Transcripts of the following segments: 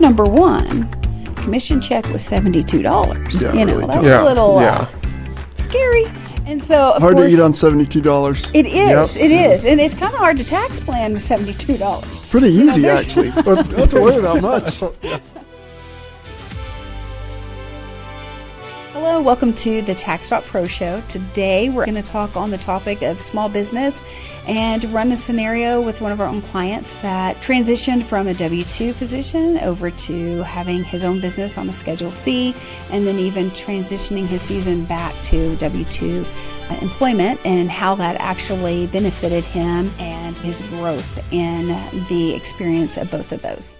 month number one, commission check was $72. Yeah, you know, really that was a little scary. And so, of hard course, to eat on $72. It is. It is. And it's kind of hard to tax plan with $72. Pretty easy, actually. Don't have to worry about much. Hello, welcome to the Tax Talk Pro Show. Today we're going to talk on the topic of small business and run a scenario with one of our own clients that transitioned from a W-2 position over to having his own business on a Schedule C, and then even transitioning his season back to W-2 employment, and how that actually benefited him and his growth in the experience of both of those.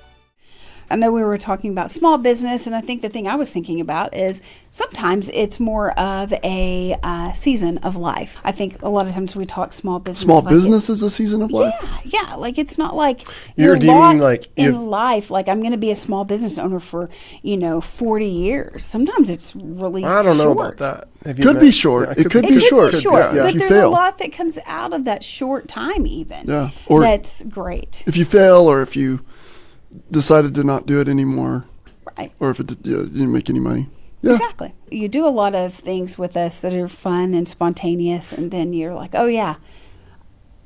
I know we were talking about small business, and I think the thing I was thinking about is sometimes it's more of a season of life. I think a lot of times we talk small business. Small business is a season of life? Yeah. Like it's not like you're deeming like in life, like I'm going to be a small business owner for, 40 years. Sometimes it's really I don't know short. about that. Could be short. It could be short. But if you there's fail. a lot that comes out of that short time even. Yeah. Or that's great. If you fail, or if you decided to not do it anymore, right? Or if you didn't make any money. Yeah. Exactly. You do a lot of things with us that are fun and spontaneous, and then you're like, oh yeah,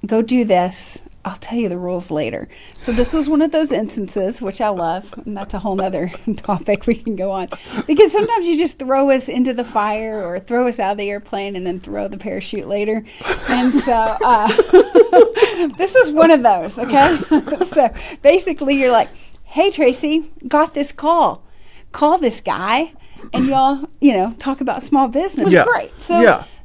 go do this. I'll tell you the rules later. So this was one of those instances, which I love, and that's a whole nother topic we can go on. Because sometimes you just throw us into the fire or throw us out of the airplane and then throw the parachute later. And so this was one of those, okay? So basically you're like, hey, Tracy, got this call. Call this guy. And y'all, talk about small business. It was great.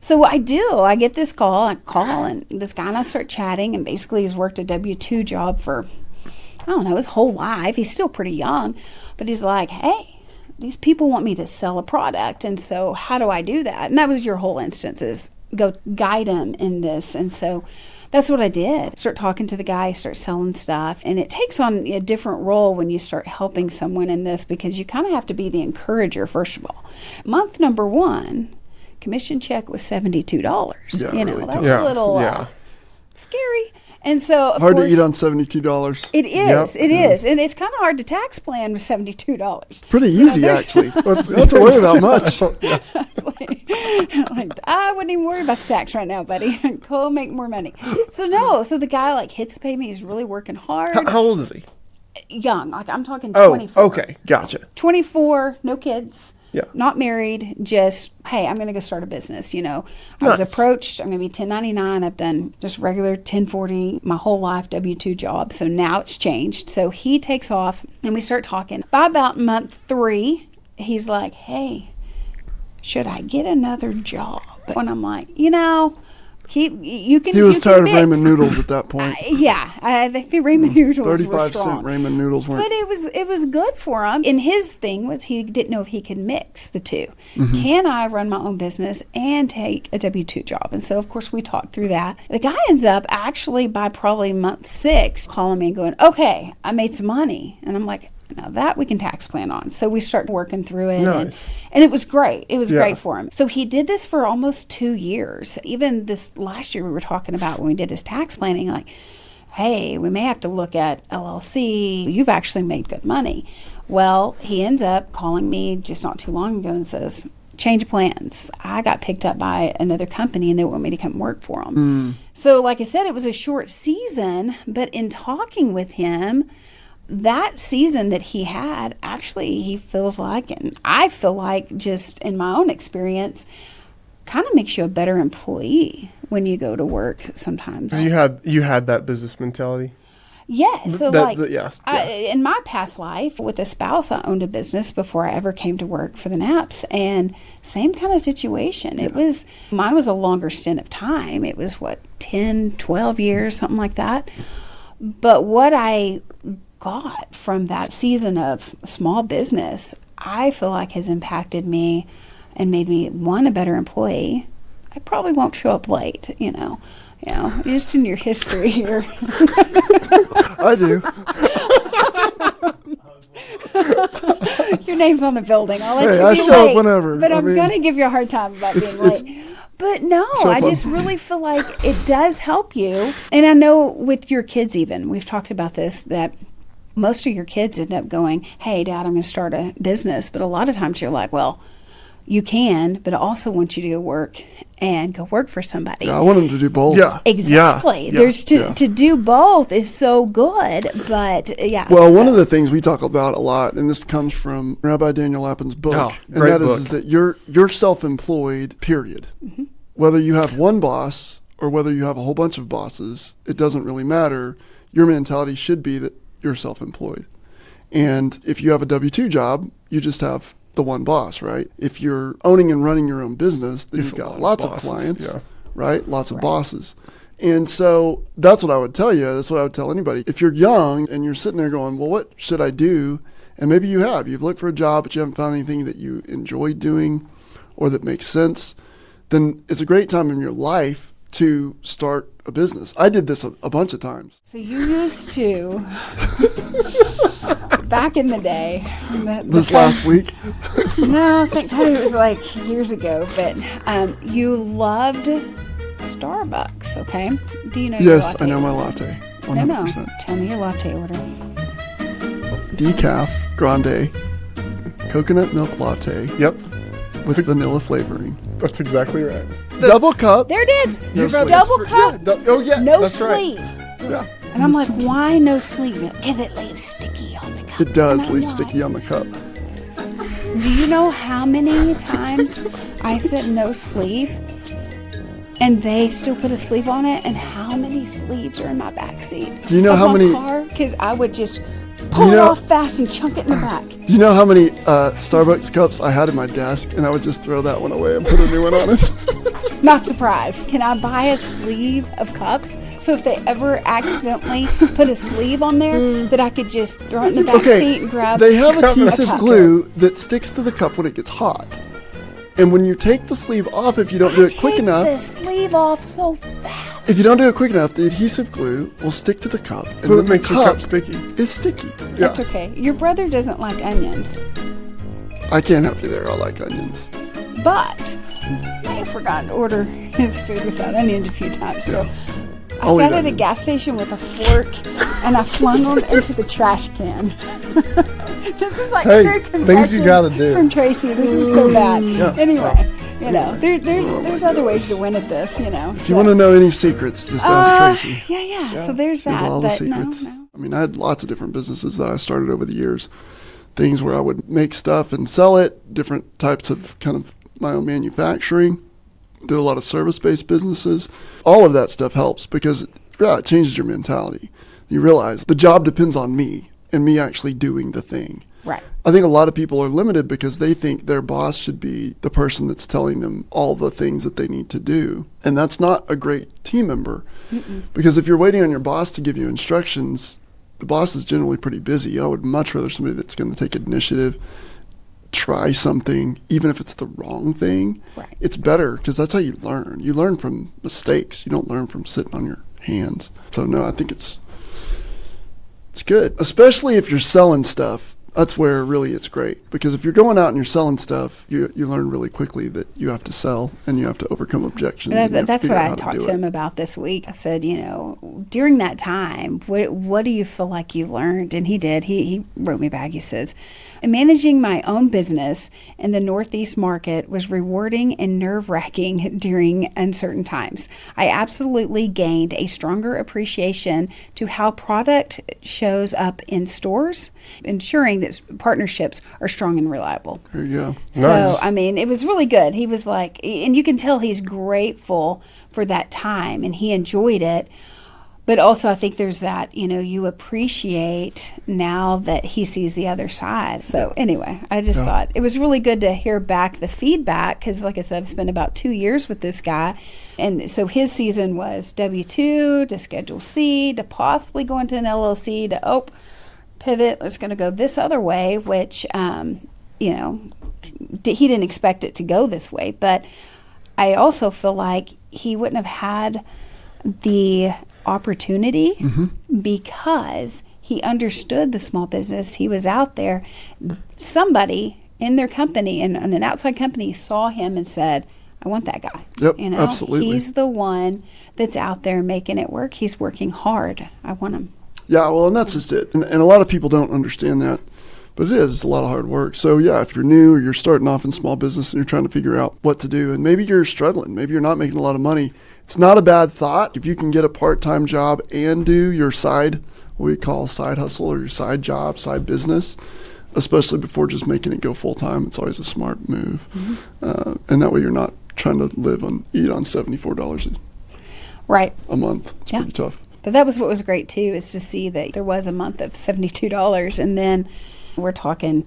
So what I do, I get this call, and this guy and I start chatting, and basically he's worked a W-2 job for, I don't know, his whole life. He's still pretty young, but he's like, hey, these people want me to sell a product, and so how do I do that? And that was your whole instance, is go guide him in this. And so that's what I did. Start talking to the guy, start selling stuff. And it takes on a different role when you start helping someone in this, because you kind of have to be the encourager, first of all. Month number one, commission check was $72. Yeah, really that was a little scary. And so, of hard course, to eat on $72. It is. It is. And it's kind of hard to tax plan with $72. Pretty easy, actually. Don't have to worry about much. I wouldn't even worry about the tax right now, buddy. Go make more money. So the guy hits to pay me. He's really working hard. How old is he? Young. I'm talking 24. Oh, okay. Gotcha. 24, no kids. Yeah. Not married, just, hey, I'm going to go start a business, I was approached, I'm going to be 1099. I've done just regular 1040 my whole life, W-2 job. So now it's changed. So he takes off and we start talking. By about month 3, he's like, hey, should I get another job? And I'm like, you can. He was tired of mix. ramen noodles at that point. I think the ramen noodles were 35-cent ramen noodles weren't. But it was good for him. And his thing was he didn't know if he could mix the two. Mm-hmm. Can I run my own business and take a W-2 job? And so, of course, we talked through that. The guy ends up actually by probably month 6 calling me and going, okay, I made some money. And I'm like, now that we can tax plan on. So we start working through it. Nice. And it was great. It was great for him. So he did this for almost 2 years. Even this last year we were talking about when we did his tax planning, like, hey, we may have to look at LLC. You've actually made good money. Well, he ends up calling me just not too long ago and says, change of plans. I got picked up by another company and they want me to come work for them. So like I said, it was a short season, but in talking with him, that season that he had, actually, he feels like, and I feel like just in my own experience, kind of makes you a better employee when you go to work sometimes. You had that business mentality? Yeah. So yes. In my past life with a spouse, I owned a business before I ever came to work for the Knaps, and same kind of situation. Mine was a longer stint of time. It was 10, 12 years, something like that. But what I got from that season of small business, I feel like has impacted me and made me, one, a better employee. I probably won't show up late, just in your history here. I do. Your name's on the building. I'll let you I be show late, up whenever. But I'm going to give you a hard time about being late. But no, I just really feel like it does help you. And I know with your kids even, we've talked about this, that most of your kids end up going, hey, Dad, I'm going to start a business. But a lot of times you're like, well, you can, but I also want you to go work and go work for somebody. Yeah, I want them to do both. Yeah. Exactly. Yeah. There's Yeah. to do both is so good, but yeah. Well, one so- of the things we talk about a lot, and this comes from Rabbi Daniel Lappin's book, Oh, and great that book. is that you're self-employed, period. Whether you have one boss or whether you have a whole bunch of bosses, it doesn't really matter. Your mentality should be that you're self-employed. And if you have a W-2 job, you just have the one boss, right? If you're owning and running your own business, then you've have a lot got of lots of bosses, clients, yeah. right? Lots of bosses. And so that's what I would tell you. That's what I would tell anybody. If you're young and you're sitting there going, well, what should I do? And maybe you've looked for a job, but you haven't found anything that you enjoy doing or that makes sense, then it's a great time in your life to start a business. I did this a bunch of times. So you used to, back in the day, This last week, no, I think it was like years ago, but you loved Starbucks, okay? Do you know your yes, latte I know my order? latte, No, 100%. no. Tell me your latte order. Decaf, grande, coconut milk latte Yep. with vanilla flavoring. That's exactly right. Double cup. There it is. You've had Double this cup. Oh, yeah. No that's sleeve. Right. Yeah. And I'm like, why no sleeve? Because it leaves sticky on the cup. It does And I'm leave like, sticky on the cup. Do you know how many times I said no sleeve and they still put a sleeve on it? And how many sleeves are in my back seat? Do you know of how my many- car? Because I would just pull You it know- off fast and chunk it in the back. You know how many Starbucks cups I had in my desk, and I would just throw that one away and put a new one on it? Not surprised. Can I buy a sleeve of cups so if they ever accidentally put a sleeve on there, that I could just throw it in the back seat and grab? They have a adhesive cup. glue that sticks to the cup when it gets hot. And when you take the sleeve off, if you don't do it quick Take enough, the sleeve off so fast. if you don't do it quick enough, the adhesive glue will stick to the cup. And So then it makes the your cup sticky. is sticky. That's okay. Your brother doesn't like onions, I can't help you there. I like onions. but I have forgotten to order his food without onions a few times. So I I'll sat eat at a onions. gas station with a fork and I flung them into the trash can. This is like Hey, true things confessions you gotta do. from Tracy. This is so bad. Yeah. Anyway, you know, there's other ways to win at this. You know, If you want to know any secrets, just ask Tracy. yeah. So there's She has that. all the But secrets. no. I mean, I had lots of different businesses that I started over the years. Things where I would make stuff and sell it, different types of kind of my own manufacturing, did a lot of service-based businesses. All of that stuff helps because it changes your mentality. You realize the job depends on me and me actually doing the thing. Right. I think a lot of people are limited because they think their boss should be the person that's telling them all the things that they need to do. And that's not a great team member. Because if you're waiting on your boss to give you instructions, the boss is generally pretty busy. I would much rather somebody that's going to take initiative, try something, even if it's the wrong thing. Right. It's better because that's how you learn. You learn from mistakes. You don't learn from sitting on your hands. So no, I think it's good, especially if you're selling stuff. That's where really it's great, because if you're going out and you're selling stuff, you learn really quickly that you have to sell and you have to overcome objections. and you have to That's figure what out I how to talked do to it. him about this week. I said, you know, during that time, what do you feel like you learned? And he did. He wrote me back. He says, managing my own business in the Northeast market was rewarding and nerve-wracking during uncertain times. I absolutely gained a stronger appreciation to how product shows up in stores, ensuring that partnerships are strong and reliable. There you go. Nice. So, I mean, it was really good. He was like, and you can tell he's grateful for that time and he enjoyed it. But also, I think there's that, you know, you appreciate now that he sees the other side. So, anyway, I just thought it was really good to hear back the feedback because, like I said, I've spent about 2 years with this guy. And so his season was W-2 to Schedule C to possibly go into an LLC to, pivot. It's going to go this other way, which, you know, he didn't expect it to go this way. But I also feel like he wouldn't have had the opportunity because he understood the small business. He was out there. Somebody in their company, in an outside company, saw him and said, I want that guy. Yep, you know, absolutely. He's the one that's out there making it work. He's working hard. I want him. Yeah, well, and that's just it. And a lot of people don't understand that, but it is a lot of hard work. So, yeah, if you're new or you're starting off in small business and you're trying to figure out what to do, and maybe you're struggling, maybe you're not making a lot of money, it's not a bad thought. If you can get a part-time job and do your side, what we call side hustle or your side job, side business, especially before just making it go full-time, it's always a smart move. And that way you're not trying to eat on $74 Right. a month. It's pretty tough. But that was what was great too, is to see that there was a month of $72, and then we're talking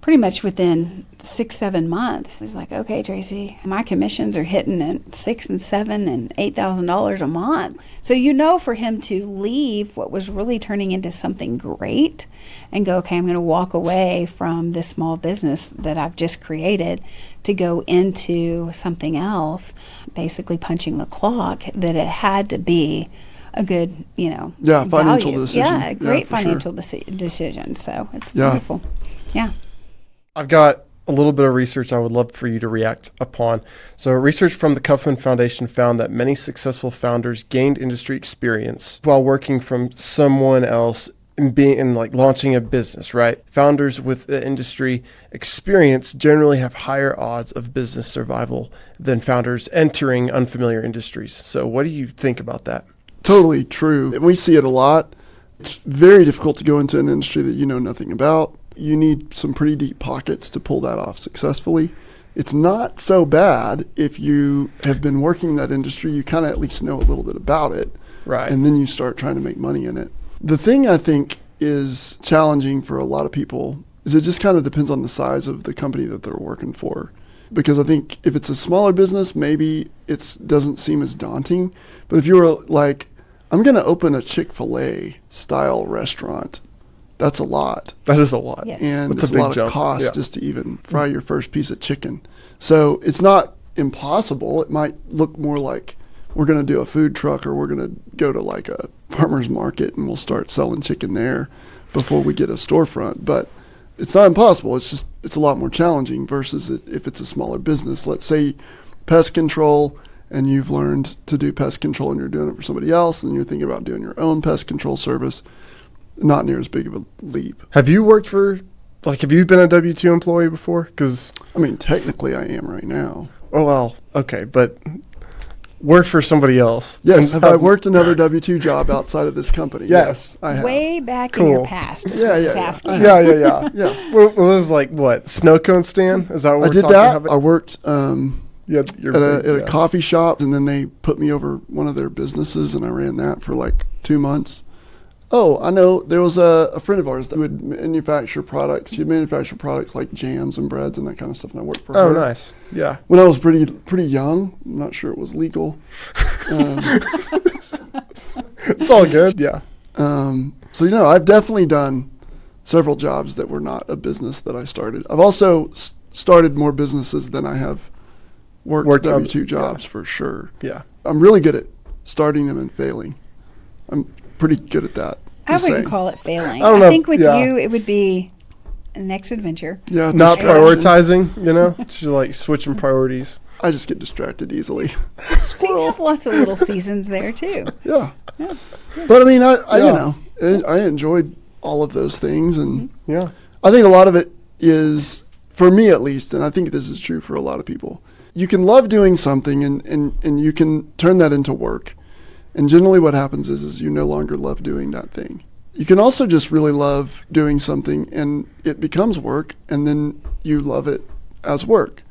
pretty much within 6-7 months. It was like, okay, Tracy, my commissions are hitting at $6,000 and $7,000 and $8,000 a month. So for him to leave what was really turning into something great and go, okay, I'm going to walk away from this small business that I've just created to go into something else, basically punching the clock, that it had to be a good, financial value. decision. Yeah, a great for financial decision. So it's beautiful. Yeah. I've got a little bit of research I would love for you to react upon. So research from the Kaufman Foundation found that many successful founders gained industry experience while working from someone else and launching a business, right? Founders with the industry experience generally have higher odds of business survival than founders entering unfamiliar industries. So what do you think about that? Totally true. And we see it a lot. It's very difficult to go into an industry that you know nothing about. You need some pretty deep pockets to pull that off successfully. It's not so bad if you have been working in that industry, you kind of at least know a little bit about it. Right. And then you start trying to make money in it. The thing I think is challenging for a lot of people is it just kind of depends on the size of the company that they're working for. Because I think if it's a smaller business, maybe it doesn't seem as daunting. But if you were like, I'm going to open a Chick-fil-A style restaurant, that's a lot. That is a lot. Yes. And That's it's a a big lot jump. of cost Yeah. just to even fry your first piece of chicken. So it's not impossible. It might look more like we're going to do a food truck, or we're going to go to like a farmer's market and we'll start selling chicken there before we get a storefront. But it's not impossible. It's a lot more challenging versus if it's a smaller business. Let's say pest control, and you've learned to do pest control and you're doing it for somebody else, and you're thinking about doing your own pest control service. Not near as big of a leap. Have you been a W-2 employee before? Because, I mean, technically I am right now. oh, well, okay, but worked for somebody else. Yes. And Have I worked another W-2 job outside of this company? Yes. I have. Way back in your Cool. past is Yeah, what he's yeah, yeah. asking. Yeah, yeah. Yeah. Well, this is like what? Snow cone stand? Is that what I we're did talking that. about? I worked Yeah, at a coffee shop, and then they put me over one of their businesses, and I ran that for like 2 months. Oh, I know. There was a friend of ours that would manufacture products. She'd manufacture products like jams and breads and that kind of stuff, and I worked for her. Oh, nice. Yeah. When I was pretty young. I'm not sure it was legal. It's all good. Yeah. So, I've definitely done several jobs that were not a business that I started. I've also started more businesses than I have worked on- W-2 jobs, for sure. Yeah. I'm really good at starting them and failing. I'm pretty good at that. I Just wouldn't saying. call it failing. I don't know. think with Yeah. you, it would be a next adventure. Yeah, Not distraction. prioritizing, just like switching priorities. I just get distracted easily. So you Squirrel. have lots of little seasons there too. Yeah. But I mean, I Yeah. I enjoyed all of those things, and Yeah. I think a lot of it is, for me at least, and I think this is true for a lot of people, you can love doing something and you can turn that into work. And generally what happens is you no longer love doing that thing. You can also just really love doing something and it becomes work, and then you love it as work.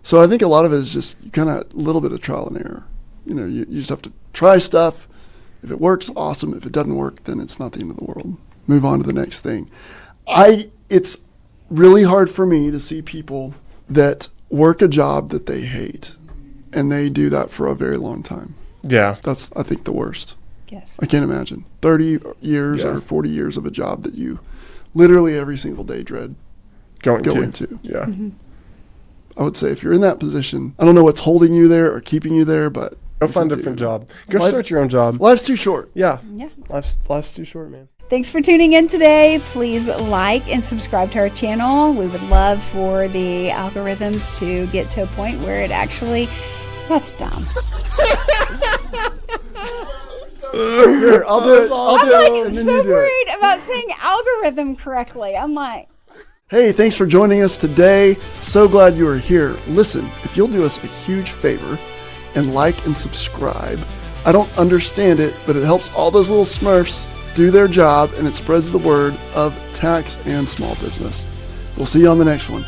So I think a lot of it is just kind of a little bit of trial and error. You just have to try stuff. If it works, awesome. If it doesn't work, then it's not the end of the world. Move on to the next thing. It's really hard for me to see people that work a job that they hate, and they do that for a very long time. Yeah. That's, I think, the worst. Yes. I can't imagine 30 years Yeah. or 40 years of a job that you literally every single day dread Going going to. to. Yeah. I would say if you're in that position, I don't know what's holding you there or keeping you there, but Go if find you a different do, job. Go Life- start your own job. Life's too short. Yeah. Yeah. Life's too short, man. Thanks for tuning in today. Please like and subscribe to our channel. We would love for the algorithms to get to a point where it actually, that's dumb. Here, I'll do it. I'll I'm do it. like And then so you do it. worried about saying algorithm correctly. I'm like, Hey, thanks for joining us today. So glad you are here. Listen, if you'll do us a huge favor and like and subscribe. I don't understand it, but it helps all those little Smurfs do their job, and it spreads the word of tax and small business. We'll see you on the next one.